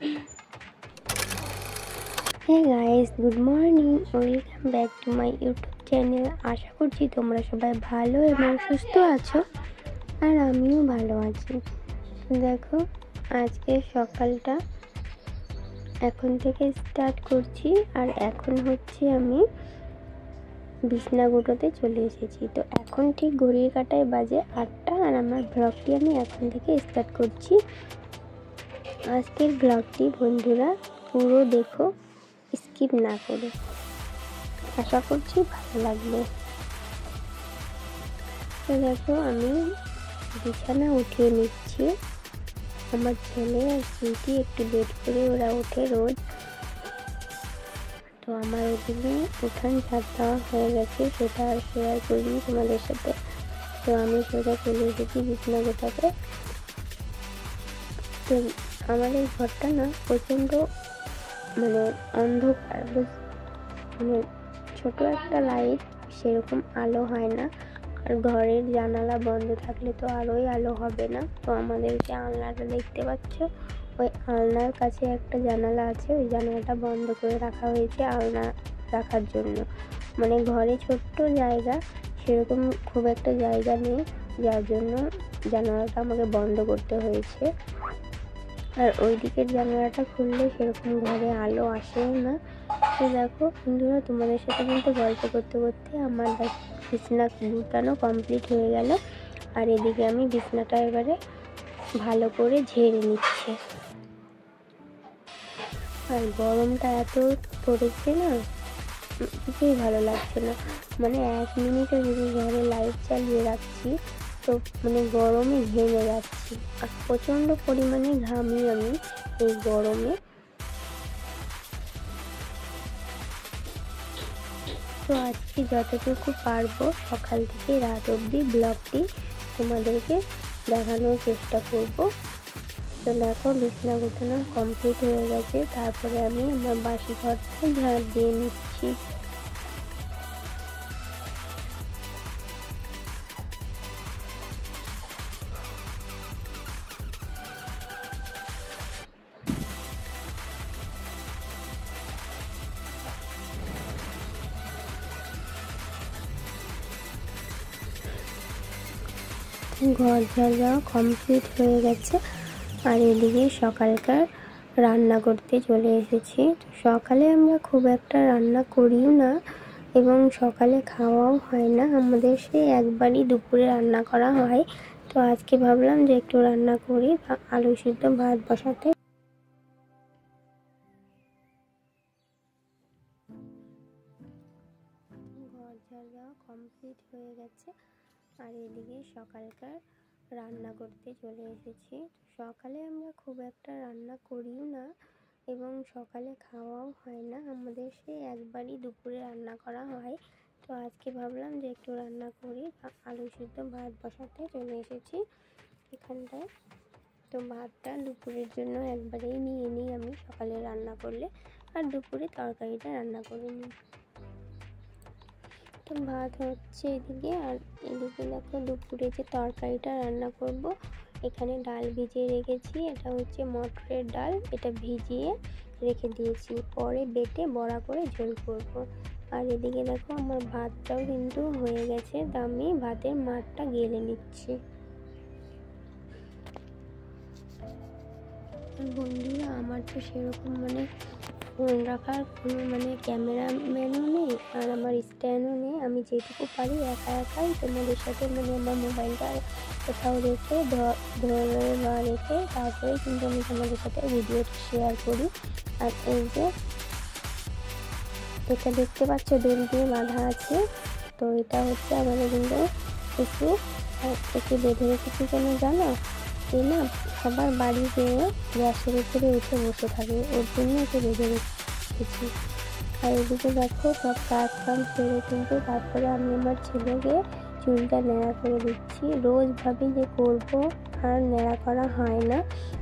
Hey guys, good morning. Welcome back to my YouTube channel. আশা করছি তোমরা সবাই ভালো এবং সুস্থ আছো, আর আমিও ভালো আছি। দেখো, আজকে সকালটা এখন থেকে স্টার্ট করছি, আর এখন হচ্ছে আমি বিছনা গুটোতে চলে এসেছি। তো এখন ঠিক ঘড়ির কাঁটায় বাজে 8টা, আর আমার ব্লগটি আমি এখন থেকে স্টার্ট করছি। আজকের ব্লগটি বন্ধুরা পুরো দেখো, স্কিপ না করে। আশা করছি ভালো লাগবে। তো দেখো, আমি বিছানা উঠিয়ে নিচ্ছি। আমার ছেলে আর সুইটি একটু লেট করে ওরা ওঠে রোজ। তো আমার ওদিকে উঠান ঝাড় দেওয়া হয়ে গেছে, সেটা আর শেয়ার করিনি তোমাদের সাথে। তো আমি সোজা চলে এসেছি বিছানা গোটাতে। তো আমাদের ঘরটা না প্রচণ্ড অন্ধকার, ছোট একটা লাইট, সেরকম আলো হয় না। আর ঘরের জানালা বন্ধ থাকলে তো আরোই আলো হবে না। তো আমাদের যে আলনাটা দেখতে পাচ্ছ, ওই আলনার কাছে একটা জানালা আছে, ওই জানালাটা বন্ধ করে রাখা হয়েছে আলনা রাখার জন্য। ঘরে ছোট্ট জায়গা, সেরকম খুব একটা জায়গা নেই, যার জন্য জানালাটা আমাকে বন্ধ করতে হয়েছে। আর ওই দিকের জানালাটা খুললে সেরকম ঘরে আলো আসে না। তো দেখো বন্ধুরা, তোমাদের সাথে কিন্তু গল্প করতে করতে আমার বিছানা গুটানো কমপ্লিট হয়ে গেল। আর এদিকে আমি বিছানাটা এবারে ভালো করে ঝেড়ে নিচ্ছি। আর গরমটা এত পড়েছে না, কিছুই ভালো লাগছে না। 1 মিনিটও যদি ঘরে লাইট চালিয়ে রাখছি তো গরমে ঘেমে যাচ্ছি। আর প্রচণ্ড পরিমাণে ঘামি আমি এই গরমে। তো আজকে যতটুকু পারবো সকাল থেকে রাত অবধি ব্লগটি তোমাদেরকে দেখানোর চেষ্টা করব। তো দেখো, বিছানা গোছানো কমপ্লিট হয়ে গেছে। তারপরে আমি আমার বাসি ঘরটা ঝাড় দিয়ে নিচ্ছি। ঘর ঝাড় দেওয়া কমপ্লিট হয়ে গেছে। আর এদিকে সকালকার রান্না করতে চলে এসেছি। সকালে আমরা খুব একটা রান্না করিও না, এবং সকালে খাওয়াও হয় না আমাদের, সেই একবারই দুপুরে রান্না করা হয়। তো আজকে ভাবলাম যে একটু রান্না করি, আলু সিদ্ধ ভাত বসাতে। ঘর ঝাড় দেওয়া কমপ্লিট হয়ে গেছে। আর এদিকে সকালকার রান্না করতে চলে এসেছি। সকালে আমরা খুব একটা রান্না করিও না, এবং সকালে খাওয়াও হয় না আমাদের, সেই একবারই দুপুরে রান্না করা হয়। তো আজকে ভাবলাম যে একটু রান্না করি, আলু সিদ্ধ ভাত বসাতে চলে এসেছি এখানটায়। তো ভাতটা দুপুরের জন্য একবারেই নিয়ে নিই আমি সকালে রান্না করলে, আর দুপুরে তরকারিটা রান্না করে নিই। তো ভাত হচ্ছে এদিকে, আর এদিকে দেখো দুপুরে যে তরকারিটা রান্না করব, এখানে ডাল ভিজিয়ে রেখেছি। এটা হচ্ছে মটরের ডাল, এটা ভিজিয়ে রেখে দিয়েছি, পরে বেটে বড়া করে ঝোল করব। আর এদিকে দেখো আমার ভাতটাও কিন্তু হয়ে গেছে, তা আমি ভাতের মাঠটা গেলে নিচ্ছি। বন্ধুরা, আমার তো সেরকম ফোন রাখার কোনো ক্যামেরাম্যানও নেই, আর আমার স্ট্যান্ডও নেই। আমি যেটুকু পারি একা একাই তোমাদের সাথে আমার মোবাইলটা কোথাও রেখে ধরে বা রেখে তারপরে কিন্তু আমি তোমাদের সাথে ভিডিওটা শেয়ার করি। আর এই যে এটা দেখতে পাচ্ছ, দড়ি দিয়ে বাঁধা আছে। তো এটা হচ্ছে আমাদের কিন্তু একটু বেঁধে রেখেছি কেন জানো? না, সবার বাড়িতে গ্যাসের উপরে উঠে বসে থাকে, ওর জন্য একে বেঁধে রেখেছি। আর এদিকে দেখো সব কাজ কাম সেরে কিন্তু তারপরে আমি আমার ছেলেকে চুলটা ন্যাড়া করে দিচ্ছি। রোজ ভাবি যে করবো, আর ন্যাড়া করা হয় না।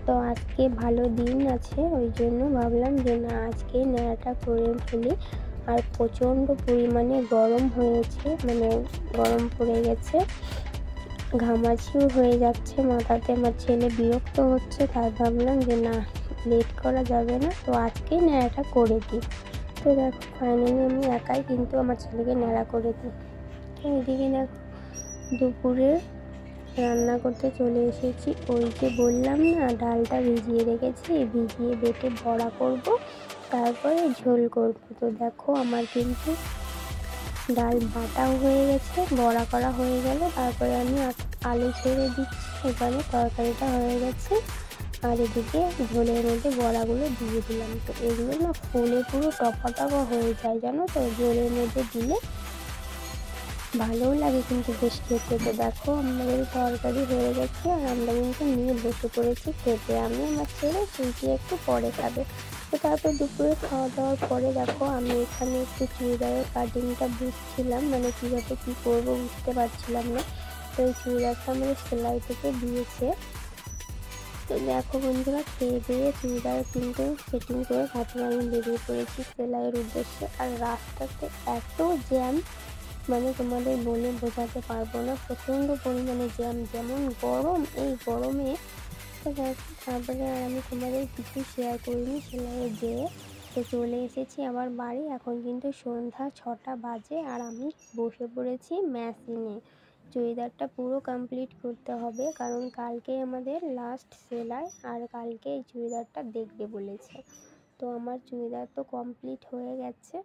তো আজকে ভালো দিন আছে, ওই জন্য ভাবলাম যে না, আজকে ন্যাড়াটা করে ফেলি। আর প্রচণ্ড পরিমাণে গরম হয়েছে, গরম পড়ে গেছে, ঘামাচিও হয়ে যাচ্ছে মাথাতে। আমার ছেলে বিরক্ত হচ্ছে, তাই ভাবলাম যে না, লেট করা যাবে না, তো আজকেই ন্যাড়াটা করে দিই। তো দেখো ফাইনালি আমি একাই কিন্তু আমার ছেলেকে ন্যাড়া করে দিই। তো এদিকে দেখো দুপুরে রান্না করতে চলে এসেছি। ওই যে বললাম না ডালটা ভিজিয়ে রেখেছি, ভিজিয়ে বেটে বড়া করব, তারপরে ঝোল করব। তো দেখো আমার কিন্তু ডাল বাটাও হয়ে গেছে, বড়া করা হয়ে গেল, তারপরে আমি আলু ছেড়ে দিচ্ছি। এখানে তরকারিটা হয়ে গেছে আর এদিকে ঝোলের মধ্যে বড়াগুলো দিয়ে দিলাম। তো এগুলো না ফুলে পুরো টপা টপা হয়ে যায় জানো তো, ঝোলের মধ্যে দিলে ভালোও লাগে কিন্তু বেশ খেতে। তো দেখো আমাদের তরকারি হয়ে গেছে আর আমরা কিন্তু নিয়ে বসে পড়েছি খেতে। আমি আমার ছেলে সুইটি একটু পরে খাবে। তো তারপর দুপুরে খাওয়া দাওয়ার পরে দেখো আমি এখানে একটু চুড়িদারের কাটিংটা বুঝছিলাম, মানে কীভাবে কী করবো বুঝতে পারছিলাম না। তো এই চুড়িদারটা আমাদের সেলাই থেকে দিয়েছে। তো দেখো বন্ধুরা খেয়ে দিয়ে চুড়িদার কিন্তু সেটিং করে তারপরে আমি বেরিয়ে পড়েছি সেলাইয়ের উদ্দেশ্যে। আর রাস্তাতে এত জ্যাম, মানে তোমাদের বলে বোঝাতে পারবো না, প্রচণ্ড পরিমাণে জ্যাম। যেমন গরম, এই গরমে তো দেখো তারপরে আর আমি তোমাদের কিছু শেয়ার করিনি সেলাইয়ে যেয়ে। তো চলে এসেছি আবার বাড়ি। এখন কিন্তু সন্ধ্যা 6টা বাজে আর আমি বসে পড়েছি মেশিনে। চুড়িদারটা পুরো কমপ্লিট করতে হবে, কারণ কালকে আমাদের লাস্ট সেলাই আর কালকে এই চুড়িদারটা দেখবে বলেছে। তো আমার চুড়িদার তো কমপ্লিট হয়ে গেছে।